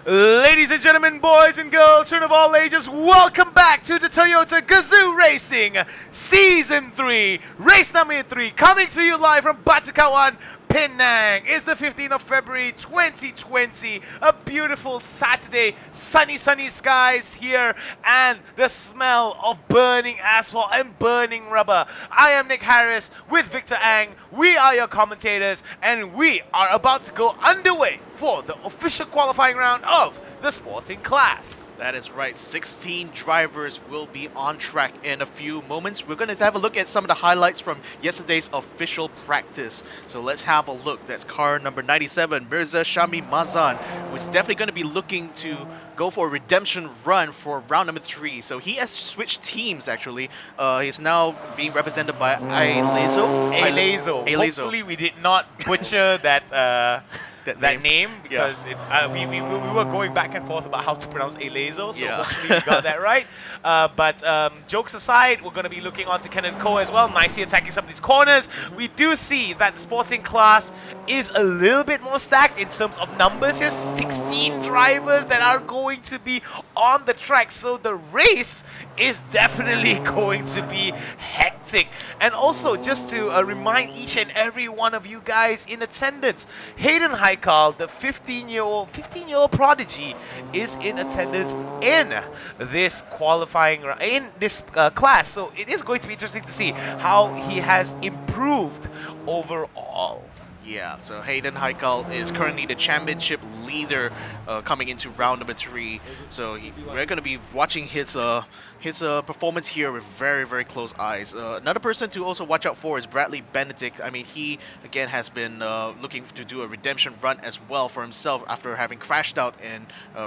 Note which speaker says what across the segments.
Speaker 1: Ladies and gentlemen, boys and girls, children of all ages, welcome back to the Toyota Gazoo Racing Season 3, race number 3, coming to you live from Batu Kawan, Penang. It's the 15th of February 2020, a beautiful Saturday, sunny skies here, and the smell of burning asphalt and burning rubber. I am Nick Harris with Victor Ang. We are your commentators, and we are about to go underway for the official qualifying round of the sporting class.
Speaker 2: That is right. 16 drivers will be on track in a few moments. We're going to have a look at some of the highlights from yesterday's official practice. So let's have a look. That's car number 97, Mirza Shami Mazan, who's definitely going to be looking to go for a redemption run for round number 3. So he has switched teams, actually. He's now being represented by
Speaker 1: Ailezo. Hopefully we did not butcher that that name because we were going back and forth about how to pronounce Ailezo, so hopefully we got that right. But jokes aside, we're going to be looking on to Kenan Ko as well, nicely attacking some of these corners. We do see that the sporting class is a little bit more stacked in terms of numbers here. 16 drivers that are going to be on the track, so the race is definitely going to be hectic. And also, just to remind each and every one of you guys in attendance, Hayden Haikal, the 15-year-old prodigy, is in attendance in this qualifying class. So it is going to be interesting to see how he has improved overall.
Speaker 2: Yeah, so Hayden Haikal is currently the championship leader coming into round number 3. So we're going to be watching his performance here with very close eyes. Another person to also watch out for is Bradley Benedict. I mean, he again has been looking to do a redemption run as well for himself after having crashed out in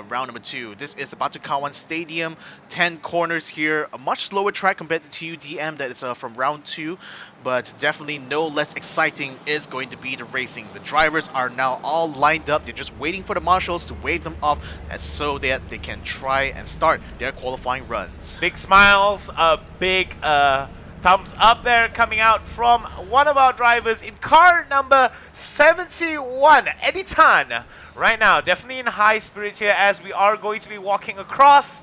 Speaker 2: round number 2. This is the Batu Kawan Stadium, 10 corners here, a much slower track compared to TUDM that is from round 2. But definitely no less exciting is going to be the racing. The drivers are now all lined up. They're just waiting for the marshals to wave them off and so that they can try and start their qualifying runs.
Speaker 1: Big smiles, a big thumbs up there coming out from one of our drivers in car number 71, Eddie Tan. Right now, definitely in high spirits here as we are going to be walking across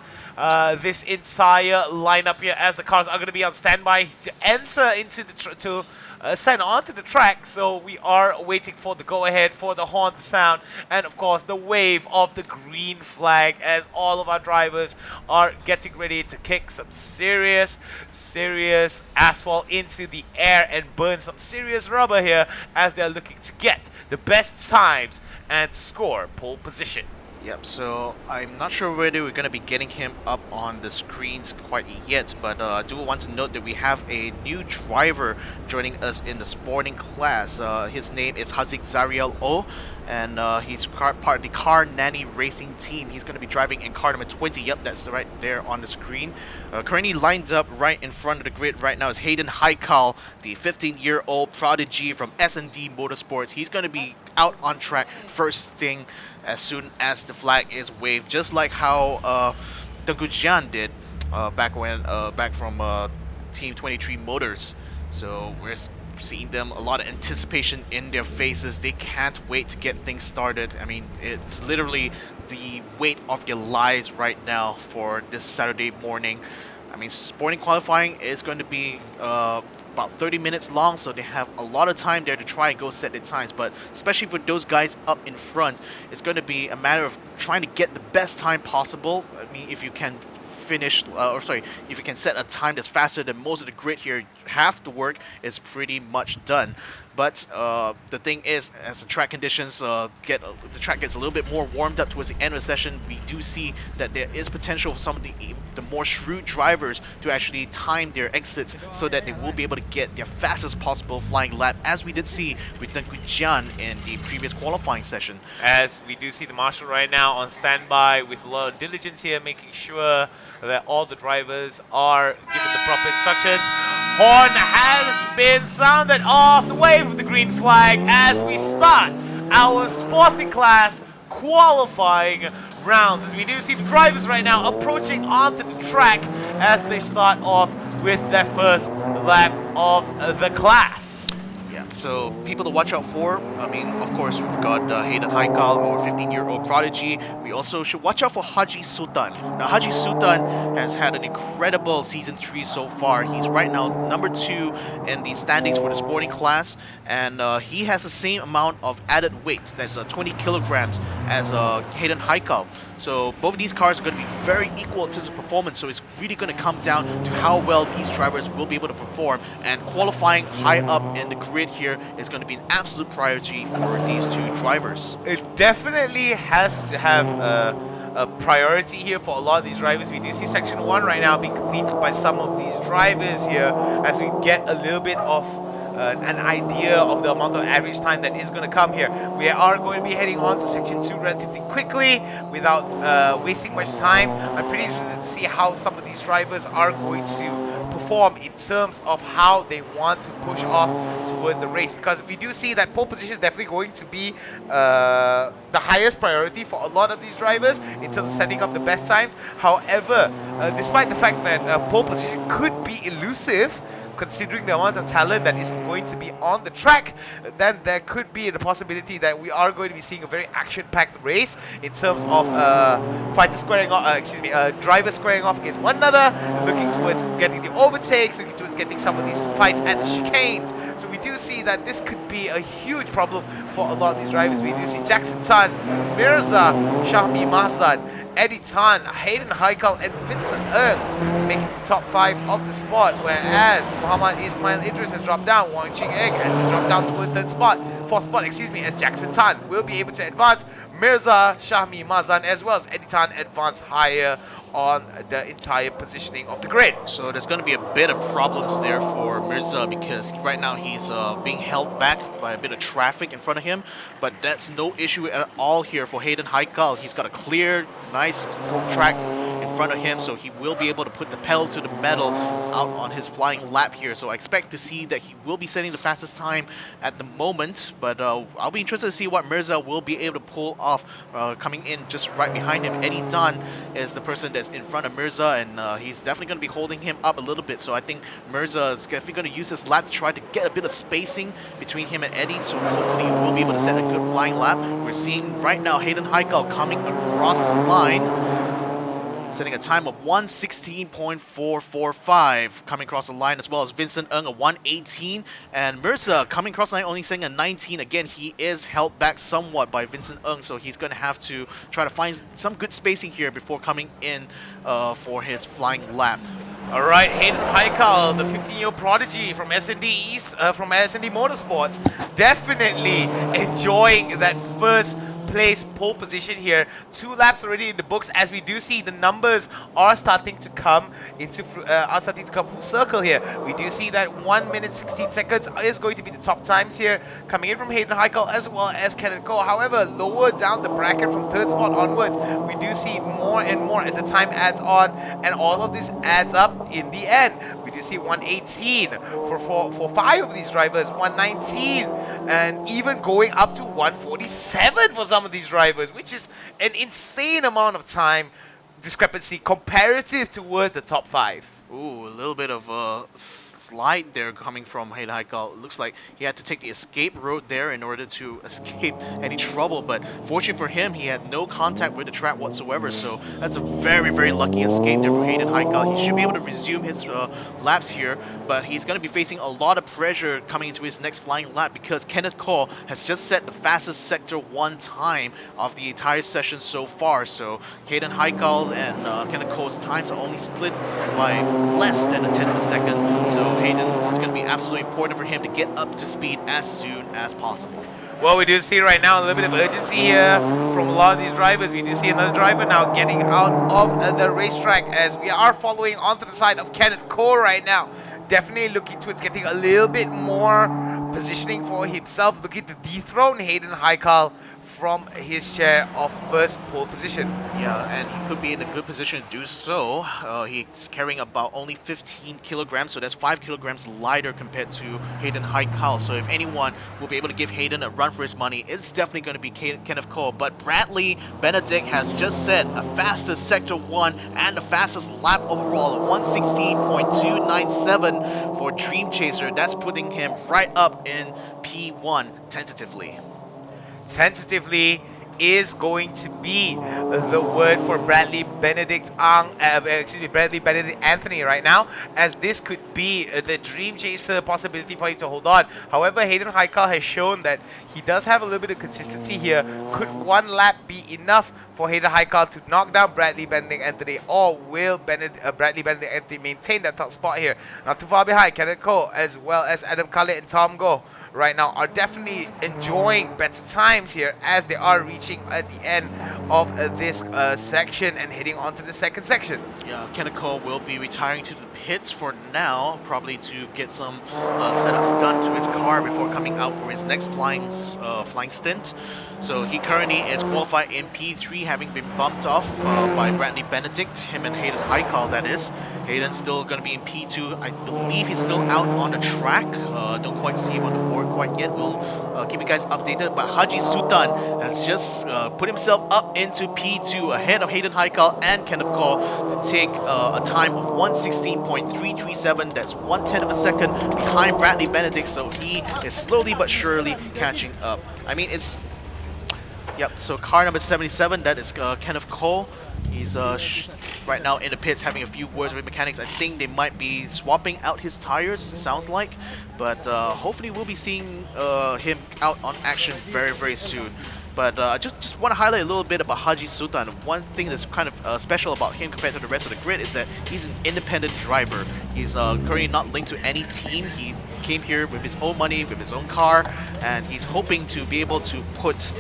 Speaker 1: this entire lineup here as the cars are going to be on standby to enter into the ascend onto the track. So we are waiting for the go-ahead, for the horn to sound, and of course the wave of the green flag as all of our drivers are getting ready to kick some serious asphalt into the air and burn some serious rubber here as they're looking to get the best times and score pole position.
Speaker 2: Yep, so I'm not sure whether we're going to be getting him up on the screens quite yet, but I do want to note that we have a new driver joining us in the sporting class. His name is Hazik Zariel O, and he's part of the Car Nanny Racing team. He's going to be driving in car number 20. Yep, that's right there on the screen. Currently lined up right in front of the grid right now is Hayden Haikal, the 15-year-old prodigy from S&D Motorsports. He's going to be out on track first thing as soon as the flag is waved, just like how Tengku Jian did back from Team 23 Motors. So we're seeing them, a lot of anticipation in their faces. They can't wait to get things started. I mean, it's literally the weight of their lives right now for this Saturday morning. I mean, sporting qualifying is going to be about 30 minutes long, so they have a lot of time there to try and go set their times. But especially for those guys up in front, it's going to be a matter of trying to get the best time possible. I mean, if you can if you can set a time that's faster than most of the grid here, half the work is pretty much done. But the thing is, as the track conditions the track gets a little bit more warmed up towards the end of the session, we do see that there is potential for some of the more shrewd drivers to actually time their exits so that they will be able to get their fastest possible flying lap, as we did see with Tengku Jian in the previous qualifying session.
Speaker 1: As we do see the marshal right now on standby with a lot of diligence here, making sure that all the drivers are given the proper instructions. Horn has been sounded off, the wave of the green flag as we start our sporting class qualifying rounds. As we do see the drivers right now approaching onto the track as they start off with their first lap of the class.
Speaker 2: So people to watch out for. I mean, of course, we've got Hayden Haikal, our 15-year-old prodigy. We also should watch out for Haji Sultan. Now, Haji Sultan has had an incredible Season 3 so far. He's right now number 2 in the standings for the sporting class, and he has the same amount of added weight, that's 20 kilograms, as Hayden Haikal. So both of these cars are going to be very equal in terms of performance, so it's really going to come down to how well these drivers will be able to perform, and qualifying high up in the grid here is going to be an absolute priority for these two drivers.
Speaker 1: It definitely has to have a priority here for a lot of these drivers. We do see Section 1 right now being completed by some of these drivers here as we get a little bit of an idea of the amount of average time that is going to come here. We are going to be heading on to Section 2 relatively quickly without wasting much time. I'm pretty interested to see how some of these drivers are going to perform in terms of how they want to push off towards the race, because we do see that pole position is definitely going to be the highest priority for a lot of these drivers in terms of setting up the best times. However, despite the fact that pole position could be elusive, considering the amount of talent that is going to be on the track, then there could be the possibility that we are going to be seeing a very action-packed race in terms of fighters squaring off, drivers squaring off against one another, looking towards getting the overtakes, looking towards getting some of these fights at the chicanes. So we do see that this could be a huge problem for a lot of these drivers. We do see Jackson Tan, Mirza, Shahmi Mahzad, Eddie Tan, Hayden Haikal, and Vincent Ng making the top 5 of the spot, whereas Muhammad Ismail Idris has dropped down. Wang Ching Egg has dropped down towards fourth spot, as Jackson Tan will be able to advance. Mirza, Shahmi Mazan, as well as Eddie Tan advance higher on the entire positioning of the grid.
Speaker 2: So there's going to be a bit of problems there for Mirza, because right now he's being held back by a bit of traffic in front of him, but that's no issue at all here for Hayden Haikal. He's got a clear, nice track in front of him, so he will be able to put the pedal to the metal out on his flying lap here. So I expect to see that he will be setting the fastest time at the moment, but I'll be interested to see what Mirza will be able to pull off coming in just right behind him. Eddie Tan is the person that's in front of Mirza, and he's definitely going to be holding him up a little bit, so I think Mirza is definitely going to use this lap to try to get a bit of spacing between him and Eddie, so hopefully he will be able to set a good flying lap. We're seeing right now Hayden Haikal coming across the line, setting a time of 1:16.445, coming across the line, as well as Vincent Ng, a 1:18, and Mirza coming across the line only saying a 19. Again, he is held back somewhat by Vincent Ng, so he's going to have to try to find some good spacing here before coming in for his flying lap.
Speaker 1: All right, Hayden Haikal, the 15-year-old prodigy from S&D East, from S&D Motorsports, definitely enjoying that first place pole position here. 2 laps already in the books, as we do see the numbers are starting to come into full circle here. We do see that 1 minute 16 seconds is going to be the top times here, coming in from Hayden Haikal as well as Kenneth Ko. However, lower down the bracket from 3rd spot onwards, we do see more and more as the time adds on, and all of this adds up in the end. We do see 118 for 5 of these drivers, 119, and even going up to 147 for some of these drivers, which is an insane amount of time discrepancy comparative towards the top 5.
Speaker 2: Ooh, a little bit of a slide there coming from Hayden Haikal. It looks like he had to take the escape road there in order to escape any trouble, but fortunately for him, he had no contact with the track whatsoever, so that's a very, very lucky escape there for Hayden Haikal. He should be able to resume his laps here, but he's going to be facing a lot of pressure coming into his next flying lap, because Kenneth Ko has just set the fastest Sector 1 time of the entire session so far, so Hayden Haikal and Kenneth Ko's times are only split by less than a tenth of a second, so Hayden, it's going to be absolutely important for him to get up to speed as soon as possible.
Speaker 1: Well, we do see right now a little bit of urgency here from a lot of these drivers. We do see another driver now getting out of the racetrack, as we are following onto the side of Kenneth Ko right now. Definitely looking towards getting a little bit more positioning for himself, looking to dethrone Hayden Haikal from his share of first pole position.
Speaker 2: Yeah, and he could be in a good position to do so. He's carrying about only 15 kilograms, so that's 5 kilograms lighter compared to Hayden Haikal. So if anyone will be able to give Hayden a run for his money, it's definitely going to be Kenneth Cole. But Bradley Benedict has just set a fastest Sector 1 and the fastest lap overall at 116.297 for Dream Chaser. That's putting him right up in P1 tentatively.
Speaker 1: Tentatively is going to be the word for Bradley Benedict Bradley Benedict Anthony right now, as this could be the Dream Chaser possibility for him to hold on. However, Hayden Haikal has shown that he does have a little bit of consistency here. Could one lap be enough for Hayden Haikal to knock down Bradley Benedict Anthony, or will Bradley Benedict Anthony maintain that top spot here? Not too far behind, Kenneth Cole as well as Adam Khalid and Tom Go right now are definitely enjoying better times here as they are reaching at the end of this section and heading on to the second section.
Speaker 2: Yeah, Kenneth Cole will be retiring to the pits for now, probably to get some setups done to his car before coming out for his next flying stint. So he currently is qualified in P3, having been bumped off by Bradley Benedict, him and Hayden Haikal, that is. Hayden's still going to be in P2. I believe he's still out on the track. Don't quite see him on the board quite yet. We'll keep you guys updated. But Haji Sultan has just put himself up into P2 ahead of Hayden Haikal and Kenneth Cole to take a time of 116.337. That's 1/10 of a second behind Bradley Benedict. So he is slowly but surely catching up. I mean, it's... Yep, so car number 77, that is Kenneth Cole. He's right now in the pits having a few words with mechanics. I think they might be swapping out his tires, sounds like. But hopefully we'll be seeing him out on action very, very soon. But I just want to highlight a little bit about Haji Sultan. One thing that's kind of special about him compared to the rest of the grid is that he's an independent driver. He's currently not linked to any team. He came here with his own money, with his own car, and he's hoping to be able to put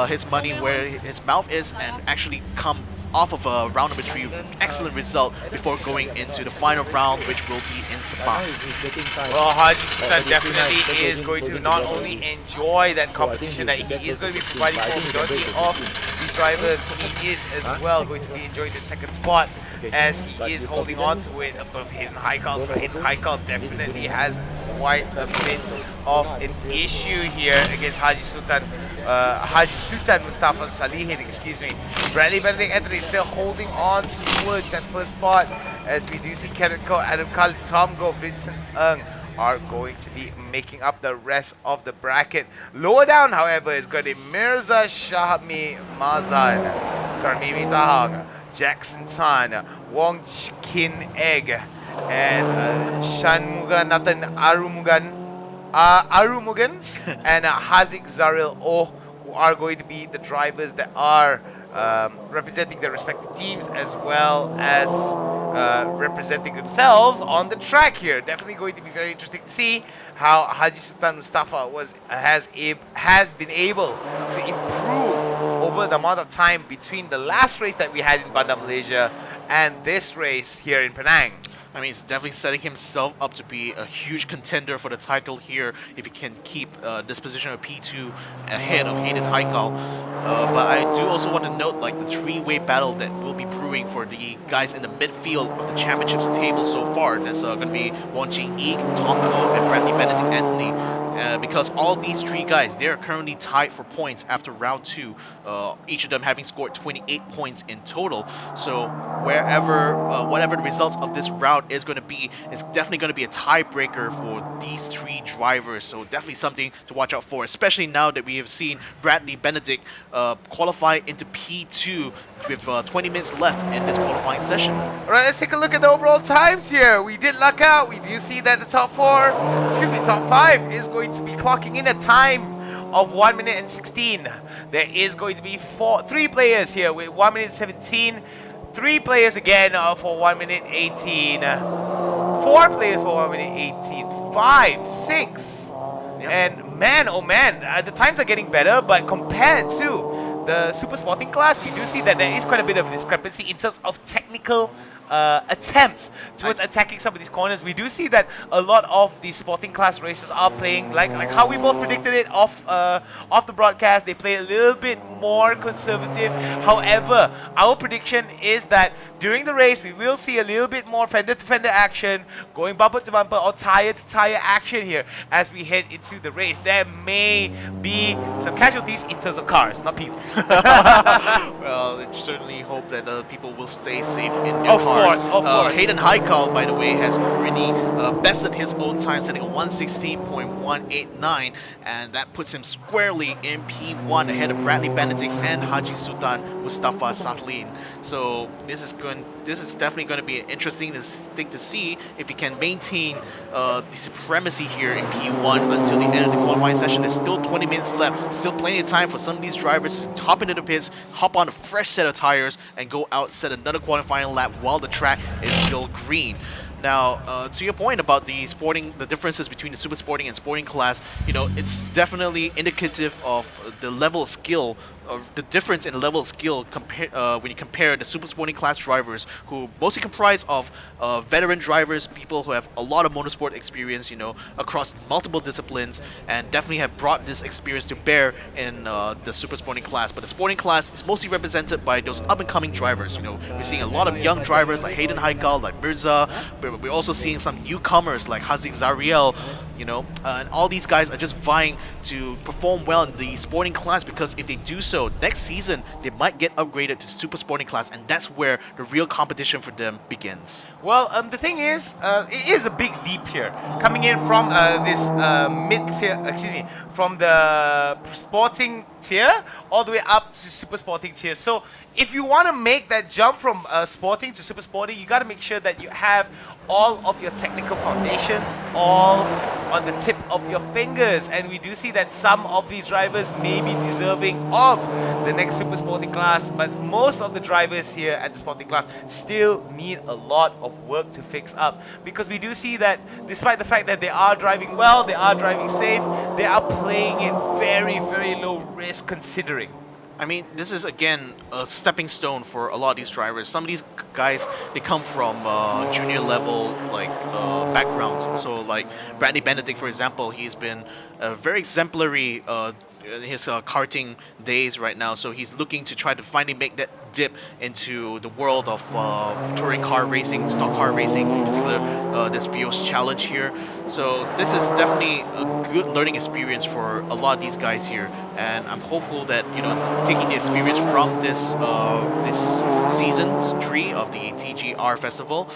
Speaker 2: his money where his mouth is and actually come off of a round number 3 with an excellent result before going into the final round, which will be in Sabah.
Speaker 1: Well, Haji Sultan definitely is going to not only enjoy that competition that he is going to be providing for majority of the drivers, he is as well going to be enjoying the second spot as he is holding on to it above Hayden Haikal. So Hayden Haikal definitely has quite a bit of an issue here against Haji Sultan Mustafa Salihin, excuse me. Bradley Benedict Anthony still holding on towards that first spot, as we do see Kenneth Cole, Adam Khalid, Tom Go, Vincent Ng are going to be making up the rest of the bracket. Lower down, however, is going to be Mirza Shahmi Mazan, Tarmimi Tahang, Jackson Tan, Wong Kin Egg, and Shanmuga Nathan Arumugan, and Hazik Zaril Oh, who are going to be the drivers that are representing their respective teams, as well as representing themselves on the track here. Definitely going to be very interesting to see how Haji Sultan Mustafa has been able to improve over the amount of time between the last race that we had in Bandar, Malaysia, and this race here in Penang.
Speaker 2: I mean, he's definitely setting himself up to be a huge contender for the title here if he can keep this position of P2 ahead of Hayden Haikal. But I do also want to note like the three-way battle that will be brewing for the guys in the midfield of the championships table so far. That's going to be Wong Jing Eek, Tom Ko, and Bradley Benedict Anthony. Because all these three guys, they're currently tied for points after round 2, each of them having scored 28 points in total. So whatever the results of this round is going to be, it's definitely going to be a tiebreaker for these three drivers. So definitely something to watch out for, especially now that we have seen Bradley Benedict qualify into P2 with 20 minutes left in this qualifying session.
Speaker 1: All right, let's take a look at the overall times here. We did luck out. We do see that the top 5 is going to be clocking in a time of 1 minute and 16. There is going to be 3 players here with 1 minute 17. 3 players again for 1 minute 18. 4 players for 1 minute 18. 5, 6. Yep. And man, oh man, the times are getting better, but compared to the super sporting class, we do see that there is quite a bit of discrepancy in terms of technical attempts towards attacking some of these corners. We do see that a lot of the sporting class races are playing like how we both predicted it off the broadcast. They play a little bit more conservative. However, our prediction is that during the race we will see a little bit more fender to fender action, going bumper to bumper or tire to tire action here as we head into the race. There may be some casualties in terms of cars, not people.
Speaker 2: Well, let's certainly hope that people will stay safe in their cars.
Speaker 1: Of course.
Speaker 2: Hayden Heikal, by the way, has already bested his own time, setting a 116.189, and that puts him squarely in P1 ahead of Bradley Benedict and Haji Sultan Mustafa Satlin. So this is definitely going to be interesting thing to see if he can maintain the supremacy here in P1 until the end of the qualifying session. There's still 20 minutes left, still plenty of time for some of these drivers to hop into the pits, hop on a fresh set of tires, and go out, set another qualifying lap while the track is still green. Now, to your point about the differences between the super sporting and sporting class, it's definitely indicative of the level of skill, the difference in the level of skill when you compare the super sporting class drivers, who mostly comprise of veteran drivers, people who have a lot of motorsport experience, across multiple disciplines, and definitely have brought this experience to bear in the super sporting class. But the sporting class is mostly represented by those up-and-coming drivers. We're seeing a lot of young drivers like Hayden Heikal, like Mirza. We're also seeing some newcomers like Haziq Zariel, and all these guys are just vying to perform well in the sporting class, because if they do so, next season they might get upgraded to super sporting class, and that's where the real competition for them begins.
Speaker 1: Well, the thing is, it is a big leap here, coming in from this mid-tier, from the sporting tier all the way up to super sporting tier. So if you want to make that jump from sporting to super sporting, you got to make sure that you have all of your technical foundations all on the tip of your fingers. And we do see that some of these drivers may be deserving of the next super sporting class, but most of the drivers here at the sporting class still need a lot of work to fix up, because we do see that despite the fact that they are driving well, they are driving safe, they are playing it very, very low risk considering.
Speaker 2: I mean, this is again a stepping stone for a lot of these drivers. Some of these guys, they come from junior level backgrounds. So like Bradley Benedict, for example, he's been very exemplary in his karting days right now. So he's looking to try to finally make that dip into the world of touring car racing, stock car racing, in particular this Vios Challenge here. So this is definitely a good learning experience for a lot of these guys here, and I'm hopeful that taking the experience from this season 3 of the TGR festival,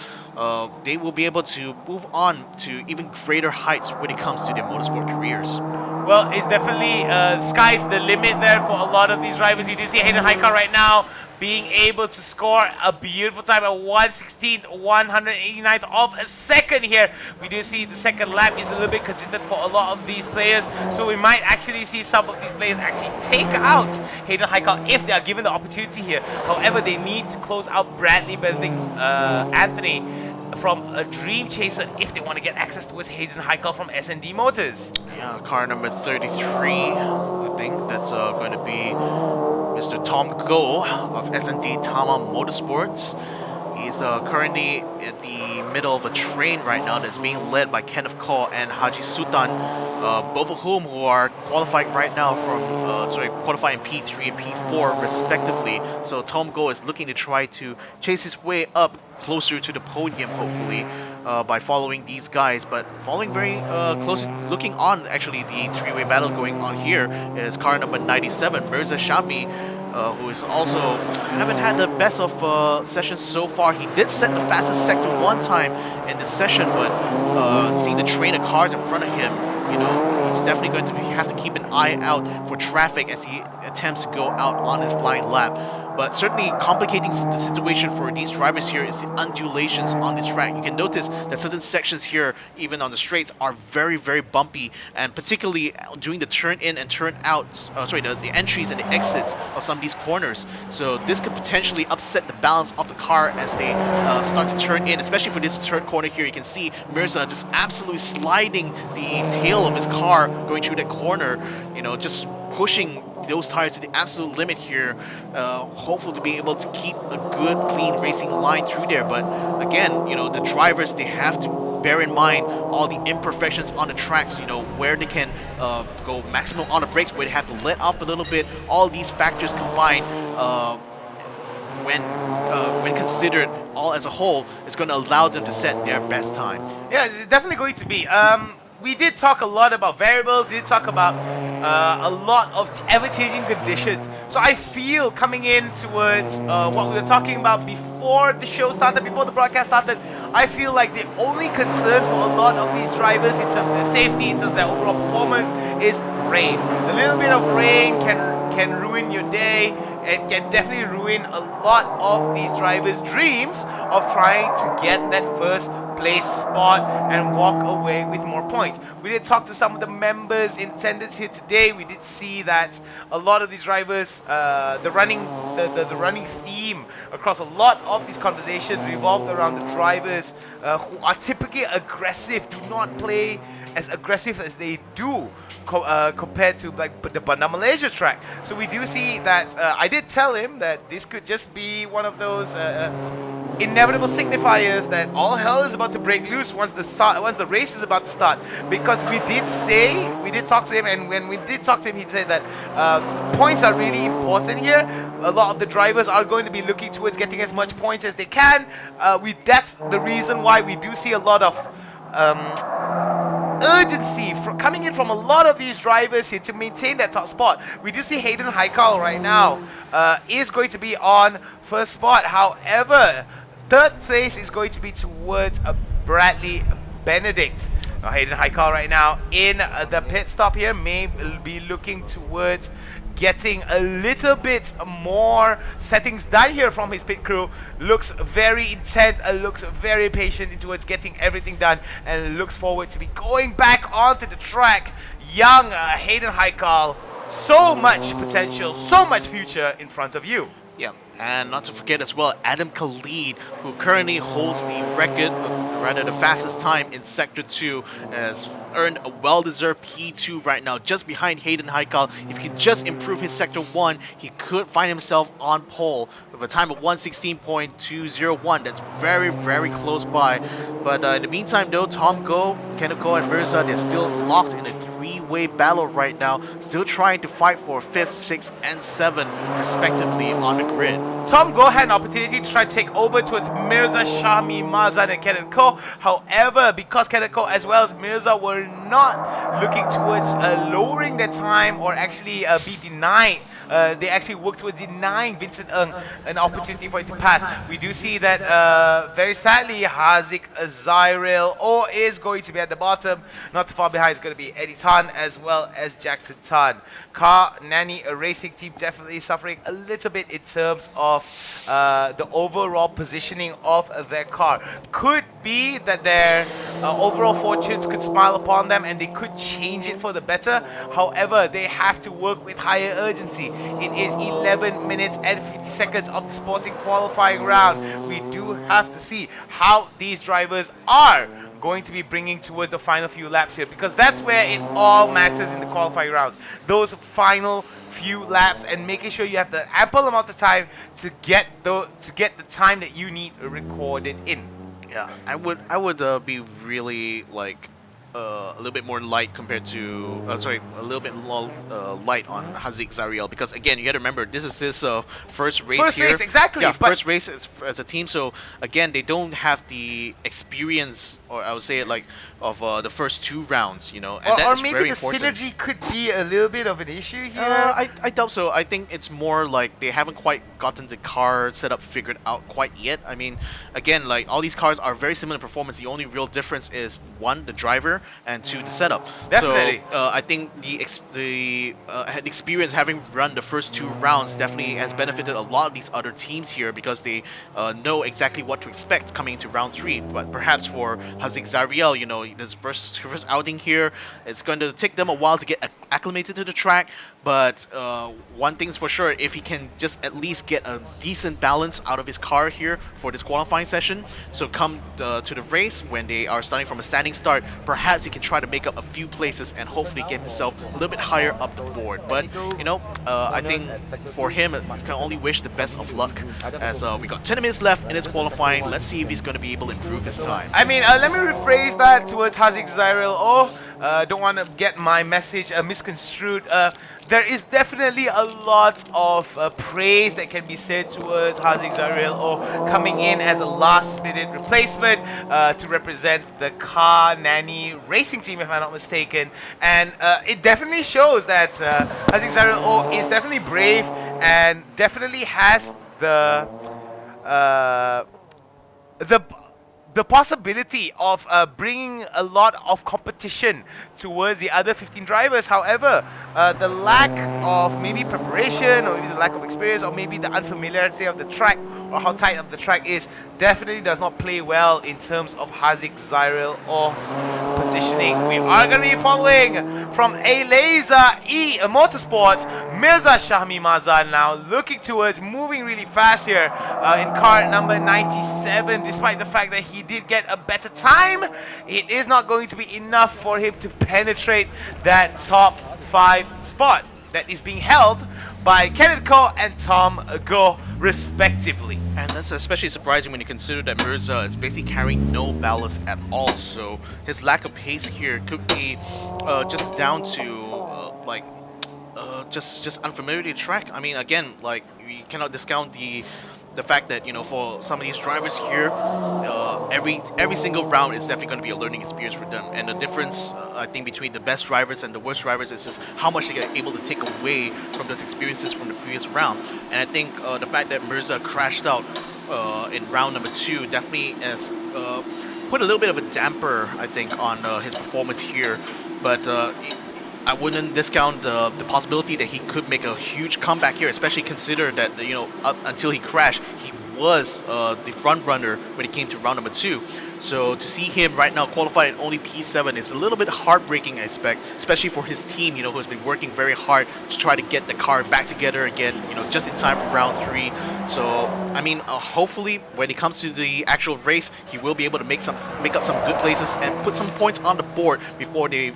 Speaker 2: they will be able to move on to even greater heights when it comes to their motorsport careers.
Speaker 1: Well, it's definitely sky's the limit there for a lot of these drivers. You do see Hayden Heikal right now being able to score a beautiful time at 1/16th, 189th of a second here. We do see the second lap is a little bit consistent for a lot of these players, so we might actually see some of these players actually take out Hayden Heikal if they are given the opportunity here. However, they need to close out Bradley Benedict Anthony from a Dream Chaser if they want to get access towards Hayden Heikal from S&D Motors.
Speaker 2: Yeah, car number 33, I think that's going to be Mr. Tom Go of S&D Tama Motorsports. He's currently at the middle of a train right now that's being led by Kenneth Kaw and Haji Sultan, both of whom who are qualifying right now from qualifying P3 and P4 respectively. So Tom Go is looking to try to chase his way up closer to the podium, hopefully, by following these guys. But following very close, looking on actually the three-way battle going on here is car number 97, Mirza Shami, who is also haven't had the best of sessions so far. He did set the fastest sector one time in the session, but seeing the train of cars in front of him, he's definitely going to have to keep an eye out for traffic as he attempts to go out on his flying lap. But certainly complicating the situation for these drivers here is the undulations on this track. You can notice that certain sections here, even on the straights, are very, very bumpy, and particularly during the turn in and turn out, the entries and the exits of some of these corners. So this could potentially upset the balance of the car as they start to turn in, especially for this third corner here. You can see Mirza just absolutely sliding the tail of his car going through that corner, just pushing those tires to the absolute limit here, hopeful to be able to keep a good, clean racing line through there. But again, you know, the drivers, they have to bear in mind all the imperfections on the tracks, you know, where they can go maximum on the brakes, where they have to let off a little bit. All these factors combined, when considered all as a whole, it's going to allow them to set their best time.
Speaker 1: Yeah, it's definitely going to be. We did talk a lot about variables. We did talk about a lot of ever-changing conditions. So I feel coming in towards what we were talking about before the show started, before the broadcast started, I feel like the only concern for a lot of these drivers in terms of their safety, in terms of their overall performance, is rain. A little bit of rain can ruin your day. It can definitely ruin a lot of these drivers' dreams of trying to get that first place spot and walk away with more points. We did talk to some of the members in attendance here today. We did see that a lot of these drivers, the running theme across a lot of these conversations revolved around the drivers who are typically aggressive, do not play as aggressive as they do compared to like the Penang Malaysia track. So we do see that I did tell him that this could just be one of those inevitable signifiers that all hell is about to break loose once the race is about to start. Because we did talk to him, and when we did talk to him, he said that points are really important here. A lot of the drivers are going to be looking towards getting as much points as they can. That's the reason why we do see a lot of urgency coming in from a lot of these drivers here to maintain that top spot. We do see Hayden Haikal right now is going to be on first spot. However, third place is going to be towards Bradley Benedict. Now, Hayden Haikal right now in the pit stop here may be looking towards getting a little bit more settings done here from his pit crew. Looks very intent, looks very patient towards getting everything done, and looks forward to be going back onto the track. Young Hayden Haikal, so much potential, so much future in front of you.
Speaker 2: Yeah, and not to forget as well, Adam Khalid, who currently holds the record of rather the fastest time in Sector 2, has earned a well-deserved P2 right now, just behind Hayden Haikal. If he could just improve his Sector 1, he could find himself on pole with a time of 1:16.201. That's very, very close by. But in the meantime, though, Tom Go, Kaneko, and Mirza, they're still locked in a three-way battle right now, still trying to fight for 5th, 6th, and 7th, respectively, on the grid.
Speaker 1: Tom Go had an opportunity to try to take over towards Mirza, Shami, Mazan, and Kaneko. However, because Kaneko as well as Mirza were not looking towards lowering their time or actually be denied, they actually worked towards denying Vincent Ng an opportunity for it to pass. We do see that very sadly Haziq Zyril is going to be at the bottom. Not too far behind is going to be Eddie Tan as well as Jackson Tan. Car Nanny Racing Team definitely suffering a little bit in terms of the overall positioning of their car. Could be that their overall fortunes could smile upon them and they could change it for the better. However, they have to work with higher urgency. It is 11 minutes and 50 seconds of the sporting qualifying round. We do have to see how these drivers are going to be bringing towards the final few laps here, because that's where it all matters in the qualifying rounds. Those final few laps and making sure you have the ample amount of time to get the time that you need recorded in.
Speaker 2: Yeah, I would be really like a little bit more light compared to a little bit light on Haziq Zariel, because again, you got to remember this is his first race here.
Speaker 1: Exactly.
Speaker 2: Yeah, first race as a team. So again, they don't have the experience, or I would say it like of the first 2 rounds, you know, and
Speaker 1: or
Speaker 2: that
Speaker 1: maybe
Speaker 2: is very
Speaker 1: the
Speaker 2: important.
Speaker 1: synergy could be a little bit of an issue here.
Speaker 2: I doubt so. I think it's more like they haven't quite gotten the car setup figured out quite yet. I mean, again, like all these cars are very similar in performance. The only real difference is 1, the driver, and 2, the setup.
Speaker 1: Definitely.
Speaker 2: So I think the experience having run the first 2 rounds definitely has benefited a lot of these other teams here, because they know exactly what to expect coming into round 3. But perhaps for Haziq Zariel, you know, this first outing here, it's going to take them a while to get acclimated to the track, but one thing's for sure, if he can just at least get a decent balance out of his car here for this qualifying session, so come to the race when they are starting from a standing start, perhaps he can try to make up a few places and hopefully get himself a little bit higher up the board. But you know, I think for him, I can only wish the best of luck, as we got 10 minutes left in his qualifying. Let's see if he's going to be able to improve his time.
Speaker 1: I mean, let me rephrase that towards Haziq Zairil. Don't want to get my message misconstrued. There is definitely a lot of praise that can be said towards Haziq Zairil coming in as a last-minute replacement to represent the Car Nanny racing team, if I'm not mistaken. And it definitely shows that Haziq Zairil is definitely brave and definitely has the possibility of bringing a lot of competition towards the other 15 drivers. However, the lack of maybe preparation, or maybe the lack of experience, or maybe the unfamiliarity of the track, or how tight up the track is, definitely does not play well in terms of Haziq Zairil's positioning. We are going to be following from A-Laser E Motorsports, Mirza Shahmi Mazan now looking towards moving really fast here in car number 97. Despite the fact that he did get a better time, it is not going to be enough for him to penetrate that top 5 spot that is being held by Kenneth Ko and Tom Go, respectively.
Speaker 2: And that's especially surprising when you consider that Mirza is basically carrying no ballast at all. So his lack of pace here could be just down to just unfamiliar track. I mean, again, like, we cannot discount the fact that, you know, for some of these drivers here, every single round is definitely going to be a learning experience for them. And the difference, I think, between the best drivers and the worst drivers is just how much they get able to take away from those experiences from the previous round. And I think the fact that Mirza crashed out in round number 2 definitely has put a little bit of a damper, I think, on his performance here. But I wouldn't discount the possibility that he could make a huge comeback here, especially consider that, you know, up until he crashed, he was the front runner when it came to round number 2. So to see him right now qualify at only P7 is a little bit heartbreaking, I expect, especially for his team, you know, who has been working very hard to try to get the car back together again, you know, just in time for round 3. So, I mean, hopefully when it comes to the actual race, he will be able to make up some good places and put some points on the board before they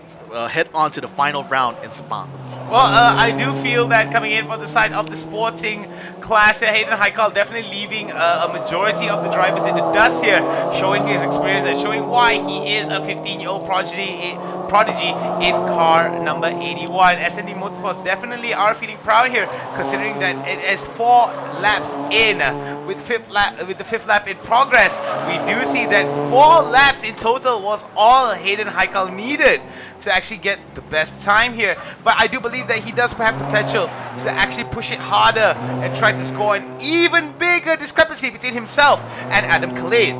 Speaker 2: head on to the final round in Sabang.
Speaker 1: Well, I do feel that coming in for the side of the sporting class here, Hayden Haikal definitely leaving a majority of the drivers in the dust here, showing his experience and showing why he is a 15-year-old prodigy in car number 81. SND Motorsports definitely are feeling proud here, considering that it is 4 laps in, with the fifth lap in progress. We do see that 4 laps in total was all Hayden Haikal needed to actually get the best time here. But I do believe that he does have potential to actually push it harder and try to score an even bigger discrepancy between himself and Adam Khalid.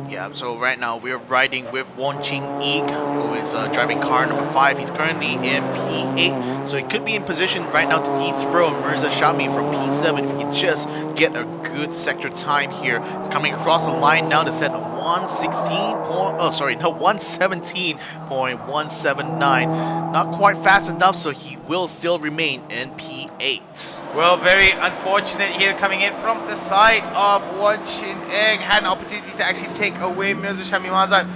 Speaker 2: Yeah, so right now we're riding with Won Ching Eek, who is driving car number 5. He's currently in P8, so he could be in position right now to dethrone Mirza Shami from P7 if he can just get a good sector time here. He's coming across the line now to set a 117.179. Not quite fast enough, so he will still remain in P8.
Speaker 1: Well, very unfortunate here coming in from the side of Won Chin Egg. Had an opportunity to actually take away Mirza Shami Mazan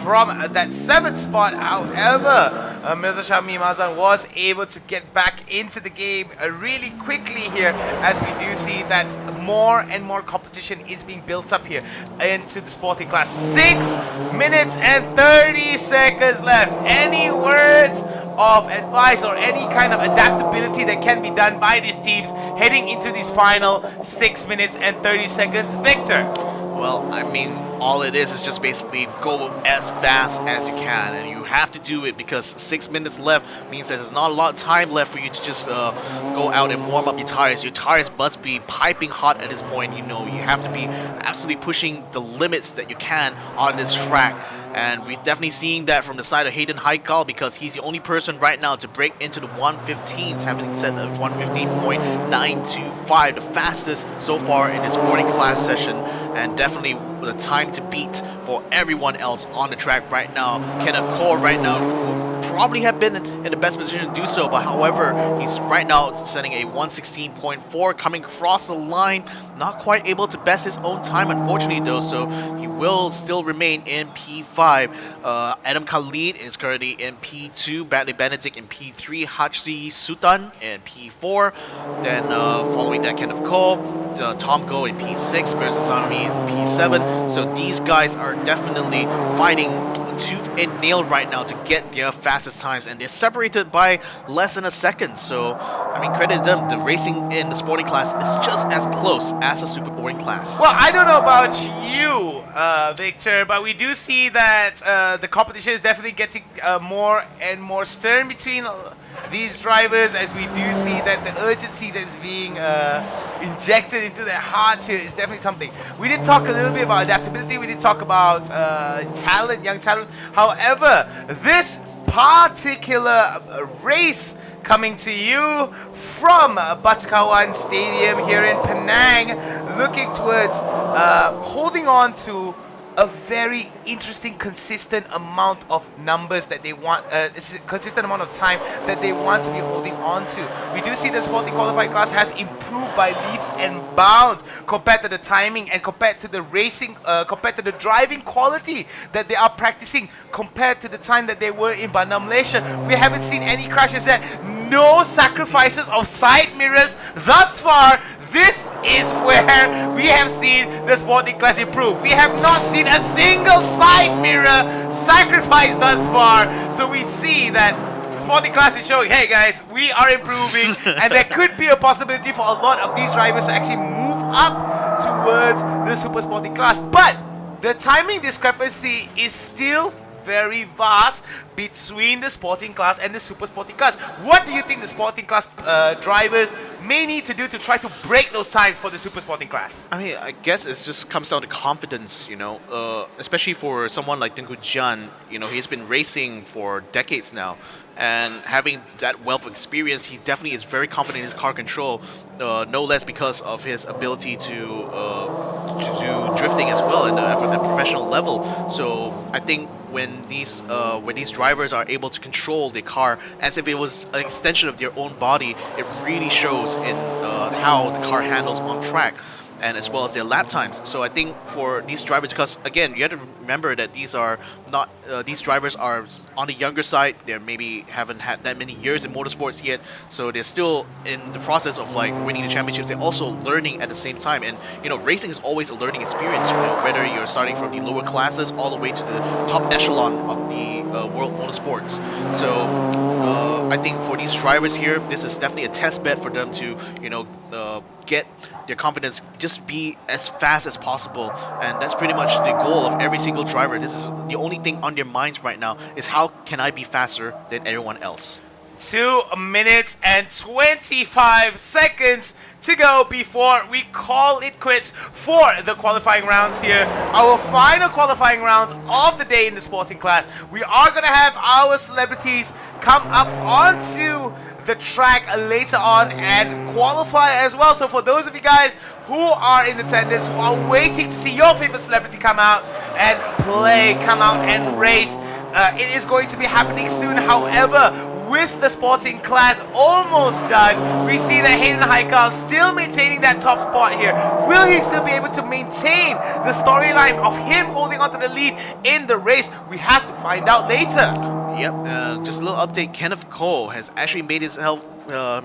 Speaker 1: from that 7th spot. However, Mirza Shami Mazan was able to get back into the game really quickly here, as we do see that more and more competition is being built up here into the sporting class. 6 minutes and 30 seconds left. Any words of advice or any kind of adaptability that can be done by these teams heading into these final 6 minutes and 30 seconds, Victor?
Speaker 2: Well, I mean, all it is just basically go as fast as you can, and you have to do it because 6 minutes left means that there's not a lot of time left for you to just go out and warm up your tires. Your tires must be piping hot at this point. You know, you have to be absolutely pushing the limits that you can on this track. And we're definitely seeing that from the side of Hayden Haikal, because he's the only person right now to break into the 115s, having set a 115.925, the fastest so far in this sporting class session, and definitely the time to beat for everyone else on the track right now. Kenneth Core right now probably have been in the best position to do so, but however, he's right now setting a 116.4 coming across the line. Not quite able to best his own time, unfortunately, though, so he will still remain in P5. Adam Khalid is currently in P2, Bradley Benedict in P3, Haji Sultan in P4. Then following that, Kenneth Cole, Tom Go in P6, Mirza Zanami in P7. So these guys are definitely fighting tooth and nail right now to get their fastest times, and they're separated by less than a second. So, I mean, credit them. The racing in the sporting class is just as close as a super boring class.
Speaker 1: Well, I don't know about you, Victor, but we do see that the competition is definitely getting more and more stern between these drivers, as we do see that the urgency that's being injected into their hearts here is definitely something. We did talk a little bit about adaptability, we did talk about talent, young talent. However, this particular race coming to you from Batu Kawan Stadium here in Penang, looking towards holding on to a very interesting, consistent amount of numbers that they want, consistent amount of time that they want to be holding on to. We do see the sporting qualifying class has improved by leaps and bounds compared to the timing and compared to the racing, compared to the driving quality that they are practicing compared to the time that they were in Bandar Malaysia. We haven't seen any crashes yet, no sacrifices of side mirrors thus far. This is where we have seen the sporting class improve. We have not seen a single side mirror sacrifice thus far. So we see that sporting class is showing, hey guys, we are improving, and there could be a possibility for a lot of these drivers to actually move up towards the super sporting class. But the timing discrepancy is still very vast between the sporting class and the super sporting class. What do you think the sporting class drivers may need to do to try to break those times for the super sporting class?
Speaker 2: I mean, I guess it just comes down to confidence, you know, especially for someone like Tengku Jan. You know, he's been racing for decades now, and having that wealth of experience, he definitely is very confident in his car control, no less because of his ability to do drifting as well at a professional level. So I think when these drivers are able to control the car as if it was an extension of their own body, it really shows in how the car handles on track, and as well as their lap times. So I think for these drivers, because again, you have to remember that these are not these drivers are on the younger side. They maybe haven't had that many years in motorsports yet, so they're still in the process of like winning the championships. They're also learning at the same time, and you know, racing is always a learning experience. You know, whether you're starting from the lower classes all the way to the top echelon of the world motorsports. So I think for these drivers here, this is definitely a test bed for them to, you know, get their confidence, just be as fast as possible, and that's pretty much the goal of every single driver. This is the only thing on their minds right now, is how can I be faster than everyone else.
Speaker 1: 2 minutes and 25 seconds to go before we call it quits for the qualifying rounds here. Our final qualifying rounds of the day in the sporting class. We are going to have our celebrities come up onto the track later on and qualify as well. So for those of you guys who are in attendance, who are waiting to see your favorite celebrity come out and play, come out and race, it is going to be happening soon. However, with the sporting class almost done, we see that Hayden Haikal still maintaining that top spot here. Will he still be able to maintain the storyline of him holding on to the lead in the race? We have to find out later.
Speaker 2: Yep, just a little update. Kenneth Cole has actually made himself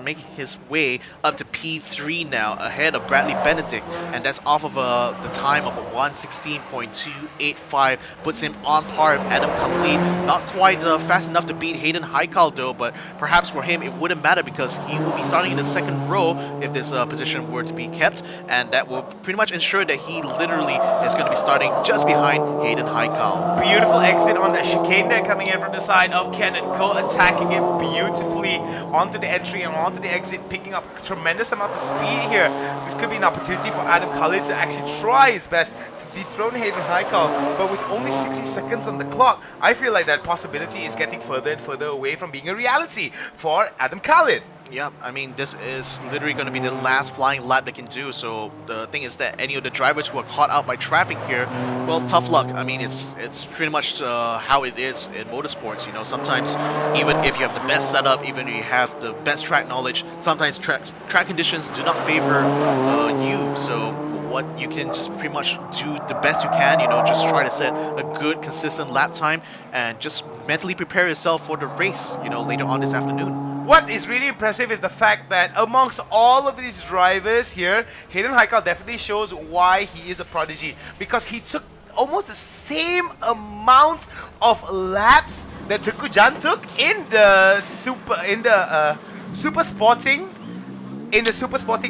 Speaker 2: make his way up to P3 now, ahead of Bradley Benedict, and that's off of the time of a 116.285, puts him on par with Adam Khalid. Not quite fast enough to beat Hayden Haikal though, but perhaps for him it wouldn't matter because he will be starting in the second row if this position were to be kept, and that will pretty much ensure that he literally is going to be starting just behind Hayden Haikal.
Speaker 1: Beautiful exit on that chicane there, coming in from the side of Kenneth Cole, attacking it beautifully onto the entry and onto the exit, picking up a tremendous amount of speed here. This could be an opportunity for Adam Khalid to actually try his best to dethrone Hayden Haikal, but with only 60 seconds on the clock, I feel like that possibility is getting further and further away from being a reality for Adam Khalid.
Speaker 2: Yeah, I mean, this is literally going to be the last flying lap they can do. So the thing is that any of the drivers who are caught out by traffic here, well, tough luck. I mean, it's pretty much how it is in motorsports. You know, sometimes even if you have the best setup, even if you have the best track knowledge, sometimes track conditions do not favor you. So what you can just pretty much do the best you can. You know, just try to set a good, consistent lap time and just mentally prepare yourself for the race. You know, later on this afternoon.
Speaker 1: What is really impressive is the fact that amongst all of these drivers here, Hayden Haikal definitely shows why he is a prodigy, because he took almost the same amount of laps that Tukujan took in the super sporting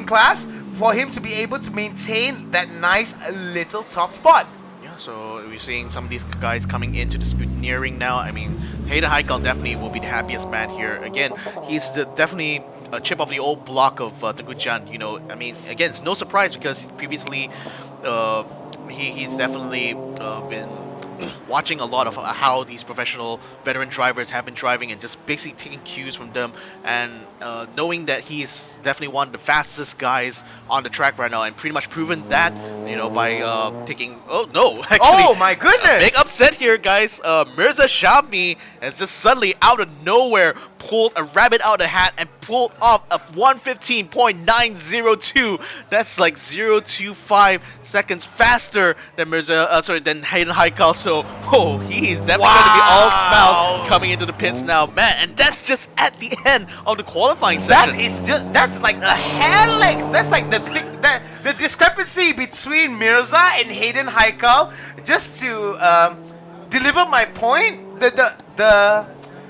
Speaker 1: class for him to be able to maintain that nice little top spot.
Speaker 2: So we're seeing some of these guys coming into the scrutineering now. I mean, Hayden Haikal definitely will be the happiest man here. Again, he's definitely a chip of the old block of Tegucigalpa. You know, I mean, again, it's no surprise because previously he's definitely been watching a lot of how these professional veteran drivers have been driving and just basically taking cues from them, and knowing that he's definitely one of the fastest guys on the track right now, and pretty much proven that, you know, by taking... Oh, no! Actually,
Speaker 1: oh, my goodness!
Speaker 2: Big upset here, guys. Mirza Shami has just suddenly, out of nowhere, pulled a rabbit out of the hat and pulled off a 1:15.902. That's like 0.25 seconds faster than than Hayden Haikal. So, oh, he's definitely going to be all smiles coming into the pits now, man. And that's just at the end of the qualifying session.
Speaker 1: That's like a hair length. That's like the discrepancy between Mirza and Hayden Haikal. Just to deliver my point, the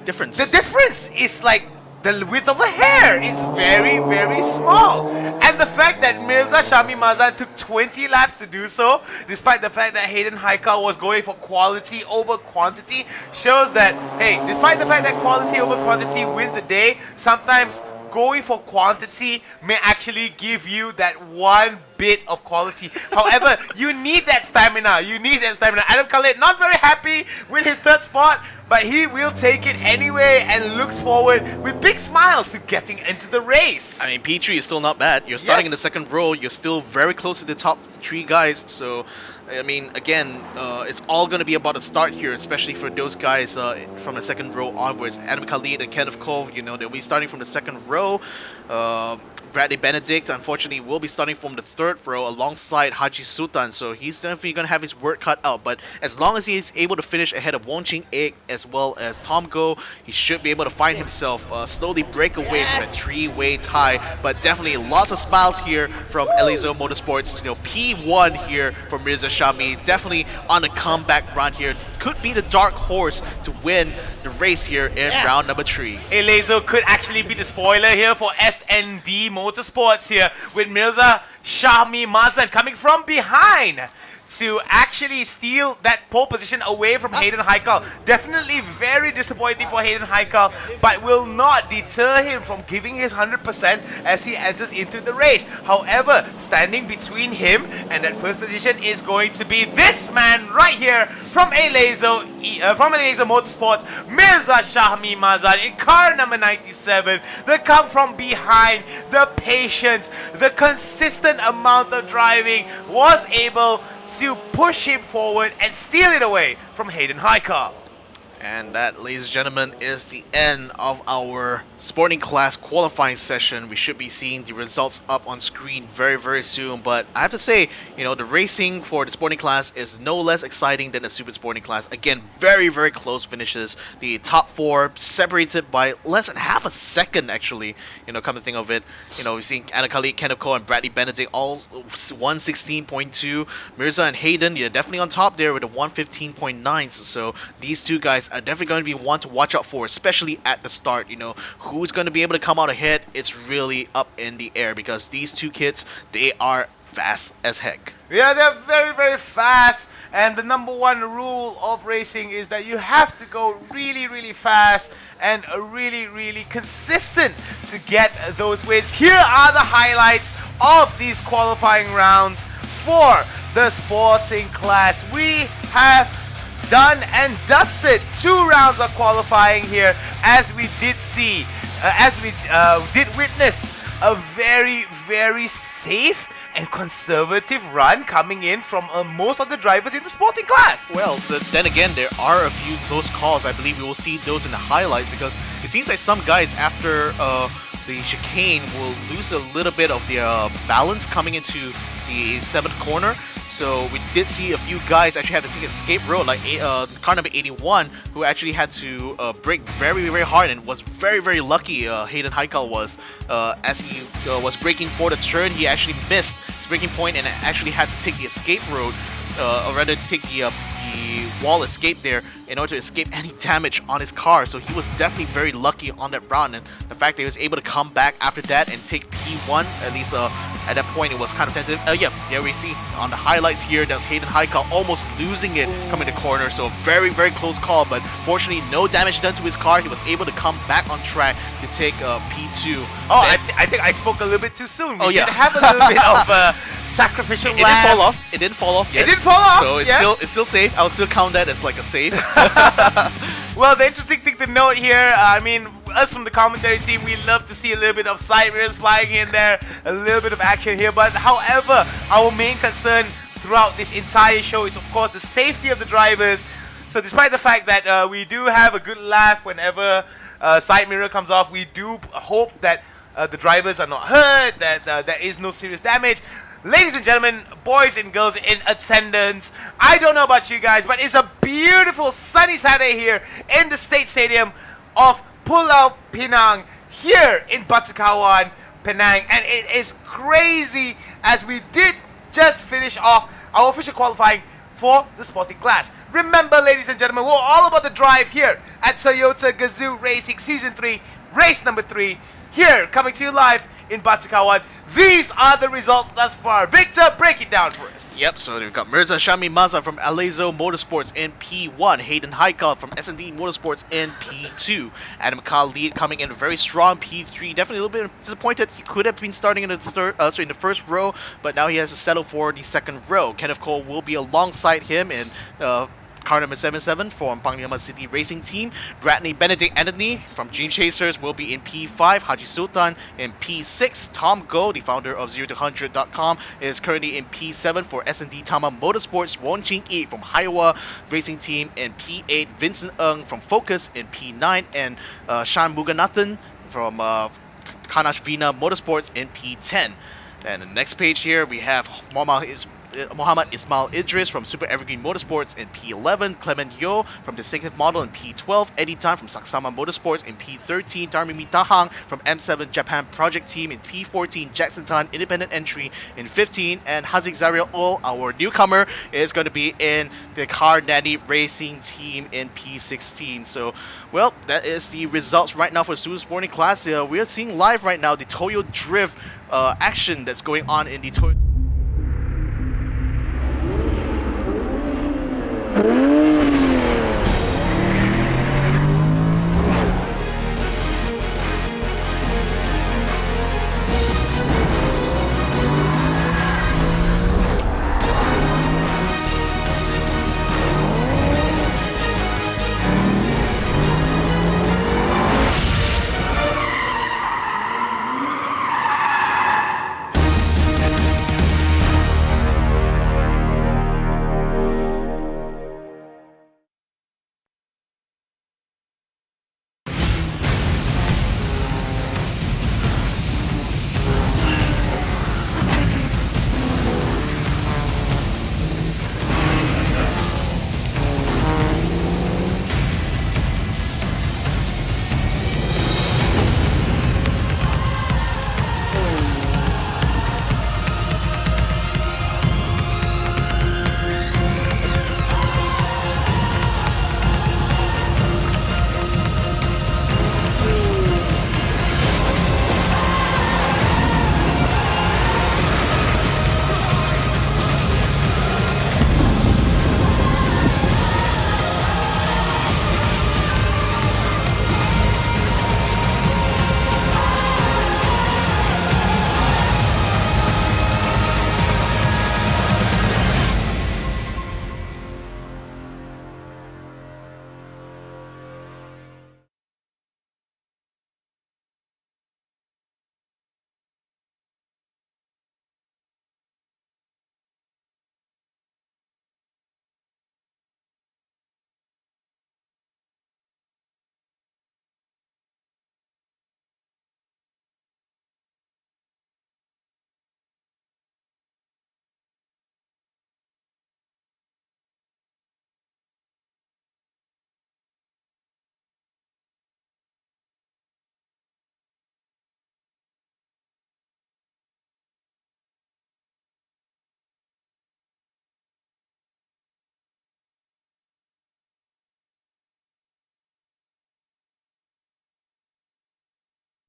Speaker 1: difference is like the width of a hair. It's very, very small. And the fact that Mirza Shami Mazan took 20 laps to do so, despite the fact that Hayden Haikal was going for quality over quantity, shows that, hey, despite the fact that quality over quantity wins the day, sometimes going for quantity may actually give you that one bit of quality. However, you need that stamina. Adam Khalid not very happy with his third spot, but he will take it anyway and looks forward with big smiles to getting into the race.
Speaker 2: I mean, P3 is still not bad. You're starting in the second row. You're still very close to the top 3 guys. So, I mean, again, it's all going to be about the start here, especially for those guys from the second row onwards. Adam Khalid and Kenneth Cole, you know, they'll be starting from the second row. Bradley Benedict, unfortunately, will be starting from the third row alongside Haji Sultan, so he's definitely going to have his work cut out. But as long as he is able to finish ahead of Wong Ching Egg as well as Tom Go, he should be able to find himself slowly break away from a 3-way tie. But definitely lots of smiles here from Elizo Motorsports. You know, P1 here for Mirza Shami, definitely on a comeback run here. Could be the dark horse to win the race here in round number 3.
Speaker 1: Elizo could actually be the spoiler here for SND Motorsports here, with Mirza Shami Mazan coming from behind to actually steal that pole position away from Hayden Haikal. Definitely very disappointing for Hayden Haikal, but will not deter him from giving his 100% as he enters into the race. However, standing between him and that first position is going to be this man right here from Elizo Motorsports, Mirza Shami Mazan in car number 97. The come from behind, the patience, the consistent amount of driving was able to push him forward and steal it away from Hayden Haikal.
Speaker 2: And that, ladies and gentlemen, is the end of our sporting class qualifying session. We should be seeing the results up on screen very, very soon. But I have to say, you know, the racing for the sporting class is no less exciting than the super sporting class. Again, very, very close finishes. The top 4 separated by less than half a second, actually. You know, come to think of it, you know, we've seen Anna Khalid, Kenneth Cole, and Bradley Benedict all 116.2. Mirza and Hayden, you're definitely on top there with a 115.9. So these two guys are definitely going to be one to watch out for, especially at the start. You know, who's going to be able to come out ahead? It's really up in the air because these two kids, they are fast as heck.
Speaker 1: Yeah, they're very, very fast, and the number 1 rule of racing is that you have to go really, really fast and really, really consistent to get those wins. Here are the highlights of these qualifying rounds for the sporting class. We have done and dusted 2 rounds of qualifying here, as we did see as we did witness a very, very safe and conservative run coming in from most of the drivers in the sporting class.
Speaker 2: Well, then again, there are a few close calls. I believe we will see those in the highlights because it seems like some guys after the chicane will lose a little bit of their balance coming into the 7th corner. So we did see a few guys actually have to take an escape road, like car number 81, who actually had to brake very, very hard and was very, very lucky. Hayden Heikal was, as he was braking for the turn, he actually missed his braking point and actually had to take the escape road, or rather take the wall escape there in order to escape any damage on his car. So he was definitely very lucky on that round, and the fact that he was able to come back after that and take P1, at least at that point it was kind of tentative. Yeah, there we see on the highlights here, that's Hayden Heikal almost losing it coming to corner. So very, very close call, but fortunately no damage done to his car. He was able to come back on track to take P2.
Speaker 1: Oh, I think I spoke a little bit too soon. We
Speaker 2: yeah.
Speaker 1: did have a little bit of sacrificial
Speaker 2: It didn't fall off. It didn't fall off yet.
Speaker 1: It didn't fall off.
Speaker 2: So it's still safe. I would still count that as like a save.
Speaker 1: Well, the interesting thing to note here, I mean, us from the commentary team, we love to see a little bit of side mirrors flying in there, a little bit of action here. But however, our main concern throughout this entire show is, of course, the safety of the drivers. So despite the fact that we do have a good laugh whenever side mirror comes off, we do hope that the drivers are not hurt, that there is no serious damage. Ladies and gentlemen, boys and girls in attendance, I don't know about you guys, but it's a beautiful sunny Saturday here in the State Stadium of Pulau Pinang here in Batu Kawan, Penang. And it is crazy as we did just finish off our official qualifying for the sporting class. Remember, ladies and gentlemen, we're all about the drive here at Toyota Gazoo Racing Season 3, race number 3, here coming to you live in Batu Kawan. These are the results thus far. Victor, break it down for us.
Speaker 2: Yep, so we've got Mirza Shami Maza from Gazoo Motorsports in P1, Hayden Heikal from S&D Motorsports in P2, Adam Khalid coming in very strong P3. Definitely a little bit disappointed. He could have been starting in the in the first row, but now he has to settle for the second row. Kenneth Cole will be alongside him in car number 77 from Panglima City Racing Team. Bradley Benedict Anthony from Dream Chasers will be in P5. Haji Sultan in P6. Tom Go, the founder of 0-100.com, is currently in P7 for S&D Tama Motorsports. Won Ching Yi from Haiwa Racing Team in P8. Vincent Ng from Focus in P9. And Shan Muganathan from Kanash Vina Motorsports in P10. And the next page here, we have Muhammad Ismail Idris from Super Evergreen Motorsports in P11, Clement Yo from Distinctive Model in P12, Eddie Tan from Saksama Motorsports in P13, Darmi Mitahang from M7 Japan Project Team in P14, Jackson Tan Independent Entry in 15, and Hazik Zariel Ol, our newcomer, is going to be in the Car Nanny Racing Team in P16. So, well, that is the results right now for Student Sporting Class. We are seeing live right now the Toyo Drift action that's going on in the Toyo